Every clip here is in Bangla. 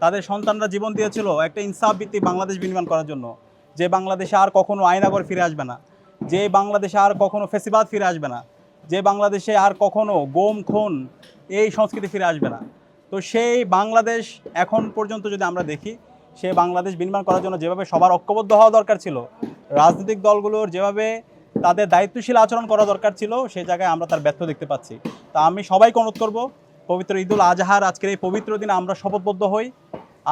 তাদের সন্তানরা জীবন দিয়েছিল একটা ইনসাফ ভিত্তিক বাংলাদেশ বিনির্মাণ করার জন্য, যে বাংলাদেশে আর কখনো আয়নাগর ফিরে আসবে না, যে বাংলাদেশে আর কখনো ফেসিবাদ ফিরে আসবে না, যে বাংলাদেশে আর কখনো গুম খুন এই সংস্কৃতি ফিরে আসবে না। তো সেই বাংলাদেশ এখন পর্যন্ত যদি আমরা দেখি, সেই বাংলাদেশ বিনির্মাণ করার জন্য যেভাবে সবার ঐক্যবদ্ধ হওয়া দরকার ছিল, রাজনৈতিক দলগুলোর যেভাবে তাদের দায়িত্বশীল আচরণ করা দরকার ছিল, সেই জায়গায় আমরা তার ব্যর্থ দেখতে পাচ্ছি। তা আমি সবাইকে অনুরোধ করব, পবিত্র ঈদুল আজহার আজকের এই পবিত্র দিনে আমরা শপথবদ্ধ হই,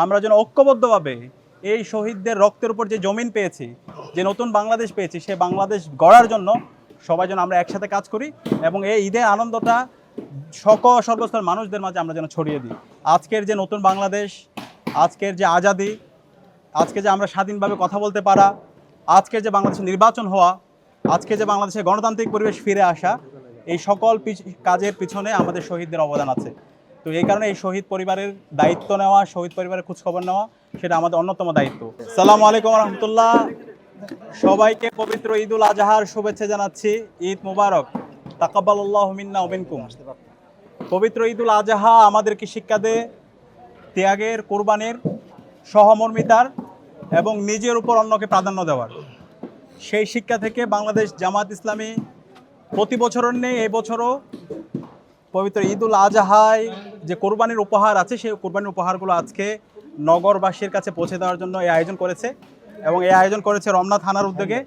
আমরা যেন ঐক্যবদ্ধভাবে এই শহীদদের রক্তের উপর যে জমিন পেয়েছি, যে নতুন বাংলাদেশ পেয়েছি, সেই বাংলাদেশ গড়ার জন্য সবাই যেন আমরা একসাথে কাজ করি এবং এই ঈদের আনন্দটা সকল সর্বস্তর মানুষদের মাঝে আমরা যেন ছড়িয়ে দিই। আজকের যে নতুন বাংলাদেশ, আজকের যে আজাদি, আজকে যে আমরা স্বাধীনভাবে কথা বলতে পারা, আজকের যে বাংলাদেশে নির্বাচন হওয়া, আজকে যে বাংলাদেশে গণতান্ত্রিক পরিবেশ ফিরে আসা, এই সকল কাজের পিছনে আমাদের শহীদদের অবদান আছে। তো এই কারণে এই শহীদ পরিবারের দায়িত্ব নেওয়া, শহীদ পরিবারের খোঁজখবর নেওয়া, সেটা আমাদের অন্যতম দায়িত্ব। আসসালামু আলাইকুম রহমতুল্লাহ। সবাইকে পবিত্র ঈদুল আজহার শুভেচ্ছা জানাচ্ছি। ঈদ মুবারক, তাকাব্বালাল্লাহু মিন্না ওয়া মিনকুম। পবিত্র ঈদুল আজহা আমাদেরকে শিক্ষা দেয় ত্যাগের, কোরবানির, সহমর্মিতার এবং নিজের উপর অন্যকে প্রাধান্য দেওয়ার। সেই শিক্ষা থেকে বাংলাদেশ জামাত ইসলামী প্রতি বছরের নেই এই বছরও পবিত্র ঈদুল আজহায় যে কোরবানির উপহার আছে, সেই কোরবানির উপহারগুলো আজকে নগরবাসীর কাছে পৌঁছে দেওয়ার জন্য এই আয়োজন করেছে। এবং এই আয়োজন করেছে রমনা থানার উদ্যোগে।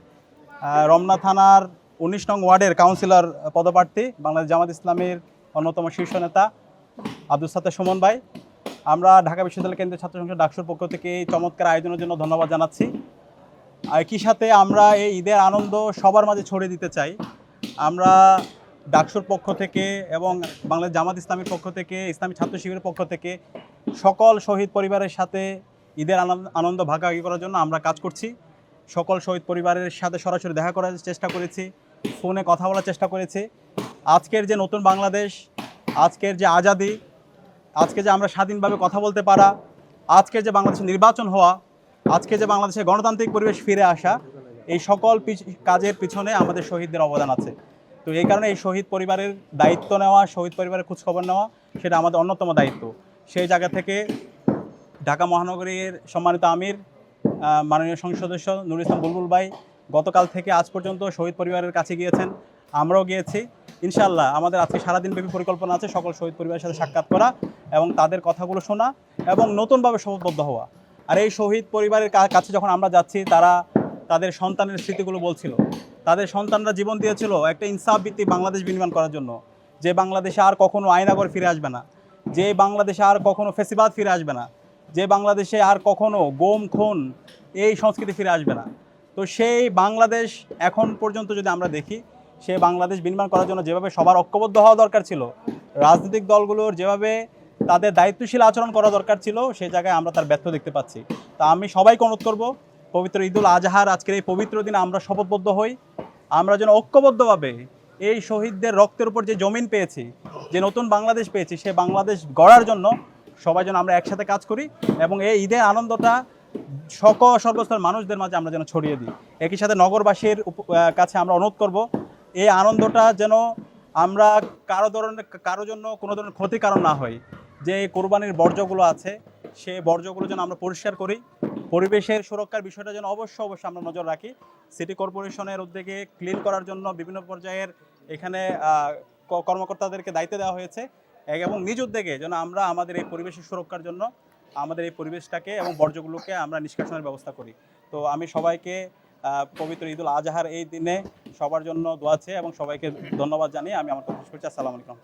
রমনা থানার 19 নং ওয়ার্ডের কাউন্সিলর পদপ্রার্থী বাংলাদেশ জামাত ইসলামীর অন্যতম শীর্ষ নেতা আব্দুল সাত্তার সুমন ভাই। আমরা ঢাকা বিশ্ববিদ্যালয় কেন্দ্রীয় ছাত্র সংসদ ডাকসুর পক্ষ থেকে এই চমৎকার আয়োজনের জন্য ধন্যবাদ জানাচ্ছি। একই সাথে আমরা এই ঈদের আনন্দ সবার মাঝে ছড়িয়ে দিতে চাই। আমরা ডাকসুর পক্ষ থেকে এবং বাংলাদেশ জামাত ইসলামীর পক্ষ থেকে, ইসলামী ছাত্র শিবিরের পক্ষ থেকে সকল শহীদ পরিবারের সাথে ঈদের আনন্দ ভাগাভাগি করার জন্য আমরা কাজ করছি। সকল শহীদ পরিবারের সাথে সরাসরি দেখা করার চেষ্টা করেছি, ফোনে কথা বলার চেষ্টা করেছি। আজকের যে নতুন বাংলাদেশ, আজকের যে আজাদি, আজকে যে আমরা স্বাধীনভাবে কথা বলতে পারা, আজকের যে বাংলাদেশে নির্বাচন হওয়া, আজকে যে বাংলাদেশে গণতান্ত্রিক পরিবেশ ফিরে আসা, এই সকল কাজের পিছনে আমাদের শহীদদের অবদান আছে। তো এই কারণে এই শহীদ পরিবারের দায়িত্ব নেওয়া, শহীদ পরিবারের খোঁজখবর নেওয়া, সেটা আমাদের অন্যতম দায়িত্ব। সেই জায়গা থেকে ঢাকা মহানগরীর সম্মানিত আমির মাননীয় সংসদ সদস্য নুরুল ইসলাম বুলবুল ভাই গতকাল থেকে আজ পর্যন্ত শহীদ পরিবারের কাছে গিয়েছেন, আমরাও গিয়েছি। ইনশাআল্লাহ আমাদের আজকে সারাদিনব্যাপী পরিকল্পনা আছে সকল শহীদ পরিবারের সাথে সাক্ষাৎ করা এবং তাদের কথাগুলো শোনা এবং নতুনভাবে শপথবদ্ধ হওয়া। আর এই শহীদ পরিবারের কাছে যখন আমরা যাচ্ছি, তারা তাদের সন্তানের স্মৃতিগুলো বলছিল, তাদের সন্তানরা জীবন দিয়েছিল একটা ইনসাফ ভিত্তিক বাংলাদেশ বিনির্মাণ করার জন্য, যে বাংলাদেশে আর কখনো আয়নাগর ফিরে আসবে না, যে বাংলাদেশে আর কখনো ফেসিবাদ ফিরে আসবে না, যে বাংলাদেশে আর কখনো গুম খুন এই সংস্কৃতি ফিরে আসবে না। তো সেই বাংলাদেশ এখন পর্যন্ত যদি আমরা দেখি, সেই বাংলাদেশ বিনির্মাণ করার জন্য যেভাবে সবার ঐক্যবদ্ধ হওয়া দরকার ছিল, রাজনৈতিক দলগুলোর যেভাবে তাদের দায়িত্বশীল আচরণ করা দরকার ছিল, সেই জায়গায় আমরা তার ব্যর্থ দেখতে পাচ্ছি। তা আমি সবাইকে অনুরোধ করব, পবিত্র ঈদুল আজহার আজকের এই পবিত্র দিনে আমরা শপথবদ্ধ হই, আমরা যেন ঐক্যবদ্ধভাবে এই শহীদদের রক্তের উপর যে জমিন পেয়েছি, যে নতুন বাংলাদেশ পেয়েছি, সেই বাংলাদেশ গড়ার জন্য সবাই যেন আমরা একসাথে কাজ করি এবং এই ঈদের আনন্দটা সকল সর্বস্তর মানুষদের মাঝে আমরা যেন ছড়িয়ে দিই। একই সাথে নগরবাসীর কাছে আমরা অনুরোধ করব, এই আনন্দটা যেন আমরা কারো জন্য কোনো ধরনের ক্ষতির কারণ না হয়। যে কোরবানির বর্জ্যগুলো আছে, সেই বর্জ্যগুলো যেন আমরা পরিষ্কার করি, পরিবেশের সুরক্ষার বিষয়টা যেন অবশ্যই আমরা নজর রাখি। সিটি কর্পোরেশনের উদ্যোগে ক্লিন করার জন্য বিভিন্ন পর্যায়ের এখানে কর্মকর্তাদেরকে দায়িত্ব দেওয়া হয়েছে এবং নিজ উদ্যোগে যেন আমরা আমাদের এই পরিবেশের সুরক্ষার জন্য আমাদের এই পরিবেশটাকে এবং বর্জ্যগুলোকে আমরা নিষ্কাশনের ব্যবস্থা করি। তো আমি সবাইকে পবিত্র ঈদুল আজহার এই দিনে সবার জন্য দোয়া চেয়ে এবং সবাইকে ধন্যবাদ জানিয়ে আমি আমার কথা শেষ করছি। আসসালামু আলাইকুম।